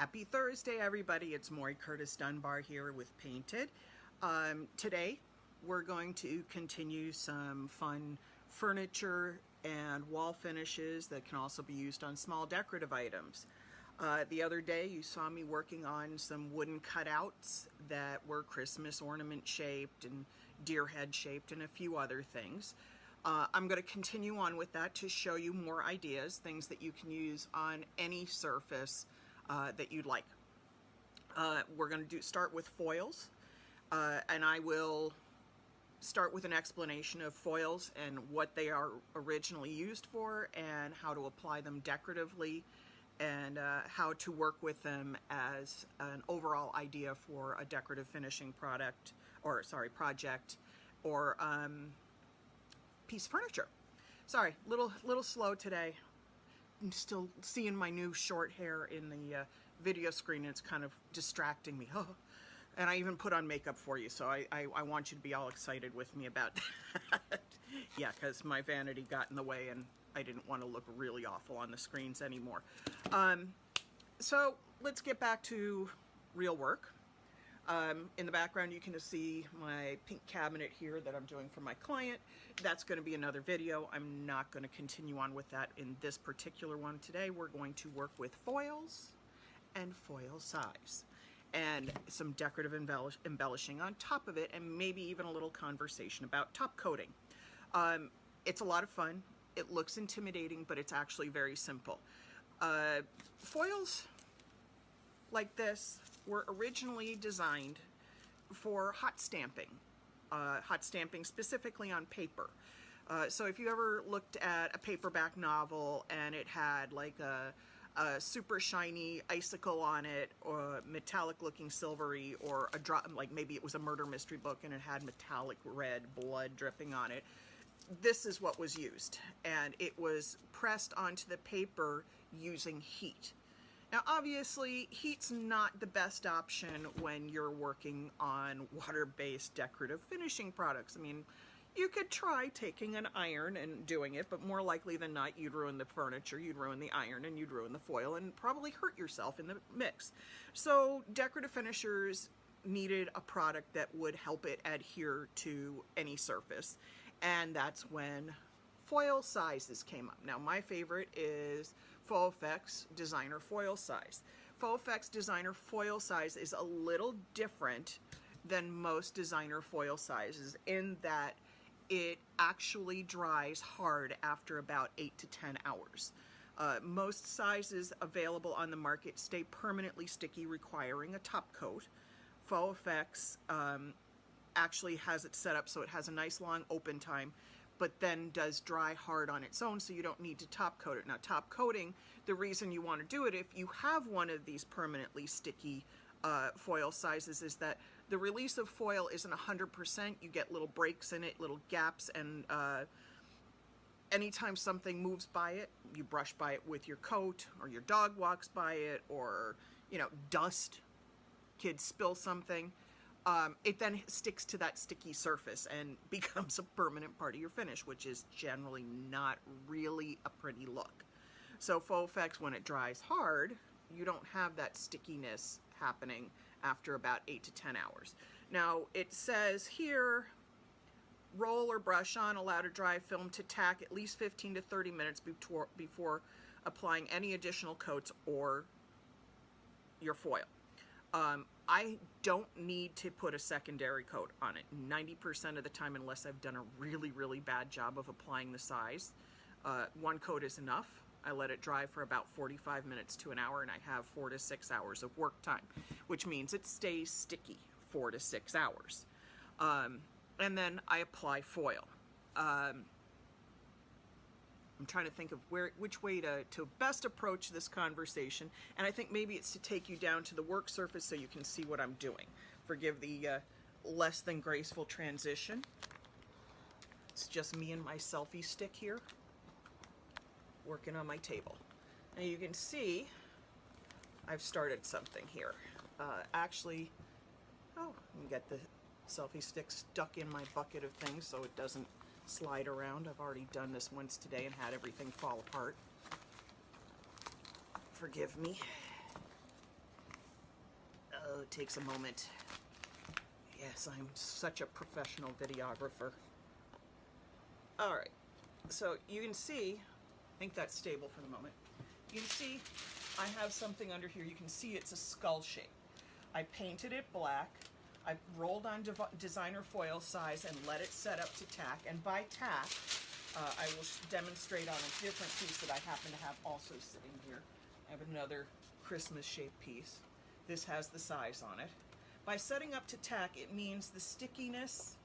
Happy Thursday, everybody. It's Maury Curtis Dunbar here with Painted. Today, we're going to continue some fun furniture and wall finishes that can also be used on small decorative items. The other day, you saw me working on some wooden cutouts that were Christmas ornament shaped and deer head shaped and a few other things. I'm going to continue on with that to show you more ideas, things that you can use on any surface that you'd like. We're going to start with foils, and I will start with an explanation of foils and what they are originally used for and how to apply them decoratively and how to work with them as an overall idea for a decorative finishing project or piece of furniture. Sorry, little slow today. I'm still seeing my new short hair in the video screen, and it's kind of distracting me. Oh. And I even put on makeup for you, so I want you to be all excited with me about that. Yeah, because my vanity got in the way and I didn't want to look really awful on the screens anymore. So let's get back to real work. In the background you can see my pink cabinet here that I'm doing for my client. That's going to be another video. I'm not going to continue on with that in this particular one today. We're going to work with foils and foil size and some decorative embellishing on top of it, and maybe even a little conversation about top coating. It's a lot of fun. It looks intimidating, but it's actually very simple. Foils like this were originally designed for hot stamping specifically on paper. So if you ever looked at a paperback novel and it had like a super shiny icicle on it, or metallic looking silvery, or a drop, like maybe it was a murder mystery book and it had metallic red blood dripping on it, this is what was used, and it was pressed onto the paper using heat. Now, obviously, heat's not the best option when you're working on water-based decorative finishing products. I mean, you could try taking an iron and doing it, but more likely than not, you'd ruin the furniture, you'd ruin the iron, and you'd ruin the foil, and probably hurt yourself in the mix. So decorative finishers needed a product that would help it adhere to any surface, and that's when foil sizes came up. Now, my favorite is Faux Effects Designer Foil Size. Faux Effects Designer Foil Size is a little different than most designer foil sizes in that it actually dries hard after about 8 to 10 hours. Most sizes available on the market stay permanently sticky, requiring a top coat. Faux Effects actually has it set up so it has a nice long open time, but then does dry hard on its own, so you don't need to top coat it. Now, top coating, the reason you want to do it if you have one of these permanently sticky foil sizes is that the release of foil isn't 100%. You get little breaks in it, little gaps, and anytime something moves by it, you brush by it with your coat, or your dog walks by it, or, you know, dust, kids spill something, it then sticks to that sticky surface and becomes a permanent part of your finish, which is generally not really a pretty look. So Faux Effects, when it dries hard, you don't have that stickiness happening after about 8 to 10 hours. Now, it says here, roll or brush on, allow to dry film to tack at least 15 to 30 minutes before applying any additional coats or your foil. I don't need to put a secondary coat on it 90% of the time, unless I've done a really bad job of applying the size. One coat is enough. I let it dry for about 45 minutes to an hour, and I have 4 to 6 hours of work time, which means it stays sticky 4 to 6 hours. And then I apply foil. I'm trying to think of which way to best approach this conversation, and I think maybe it's to take you down to the work surface so you can see what I'm doing. Forgive the less than graceful transition. It's just me and my selfie stick here, working on my table. Now you can see I've started something here. Actually, let me get the selfie stick stuck in my bucket of things so it doesn't slide around. I've already done this once today and had everything fall apart. Forgive me. Oh, it takes a moment. Yes, I'm such a professional videographer. All right, so you can see, I think that's stable for the moment. You can see I have something under here. You can see it's a skull shape. I painted it black. I rolled on designer foil size and let it set up to tack. And by tack, I will demonstrate on a different piece that I happen to have also sitting here. I have another Christmas shaped piece. This has the size on it. By setting up to tack, it means the stickiness.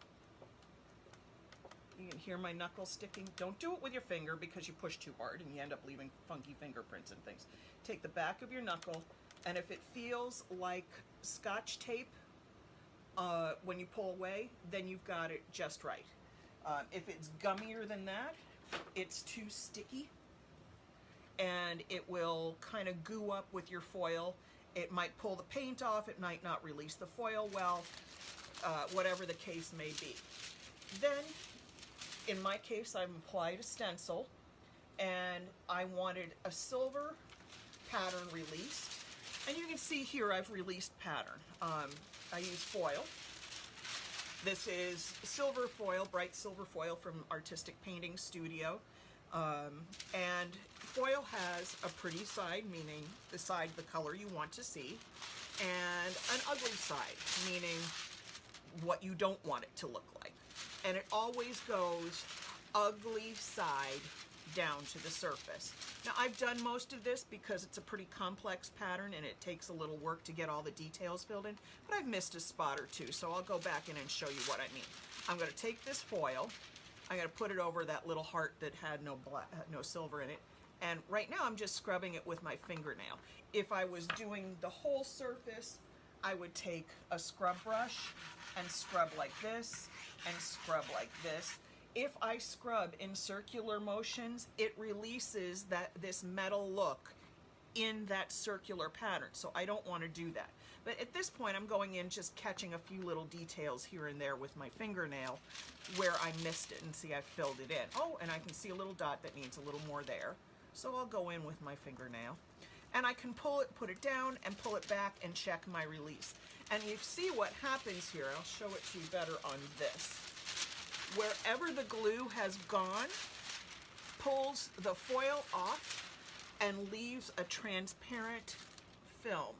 You can hear my knuckles sticking. Don't do it with your finger because you push too hard and you end up leaving funky fingerprints and things. Take the back of your knuckle, and if it feels like Scotch tape when you pull away, then you've got it just right. If it's gummier than that, it's too sticky and it will kind of goo up with your foil. It might pull the paint off, it might not release the foil well, whatever the case may be. Then, in my case, I've applied a stencil, and I wanted a silver pattern released. And you can see here I've released pattern. I use foil. This is silver foil, bright silver foil from Artistic Painting Studio. And foil has a pretty side, meaning the side the color you want to see, and an ugly side, meaning what you don't want it to look like. And it always goes ugly side down to the surface. Now, I've done most of this because it's a pretty complex pattern and it takes a little work to get all the details filled in, but I've missed a spot or two, so I'll go back in and show you what I mean. I'm going to take this foil, I'm going to put it over that little heart that had no silver in it, and right now I'm just scrubbing it with my fingernail. If I was doing the whole surface, I would take a scrub brush and scrub like this and scrub like this. If I scrub in circular motions, it releases this metal look in that circular pattern, so I don't want to do that. But at this point, I'm going in just catching a few little details here and there with my fingernail where I missed it, and see I filled it in. Oh, and I can see a little dot that needs a little more there, so I'll go in with my fingernail. And I can pull it, put it down, and pull it back and check my release. And you see what happens here. I'll show it to you better on this. Wherever the glue has gone, pulls the foil off and leaves a transparent film.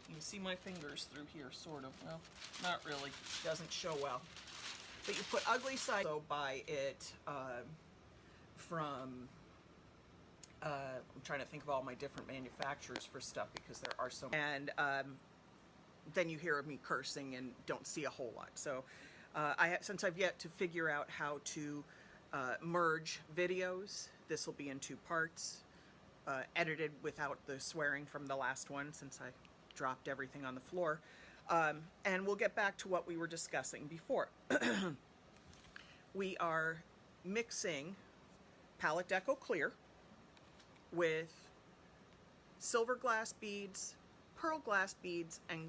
You can see my fingers through here, sort of. Well, not really. Doesn't show well. But you put ugly side. So buy it from... I'm trying to think of all my different manufacturers for stuff because there are so many. And then you hear me cursing and don't see a whole lot. So since I've yet to figure out how to merge videos, this will be in 2 parts, edited without the swearing from the last one since I dropped everything on the floor. And we'll get back to what we were discussing before. We are mixing Palette Deco Clear with silver glass beads, pearl glass beads, and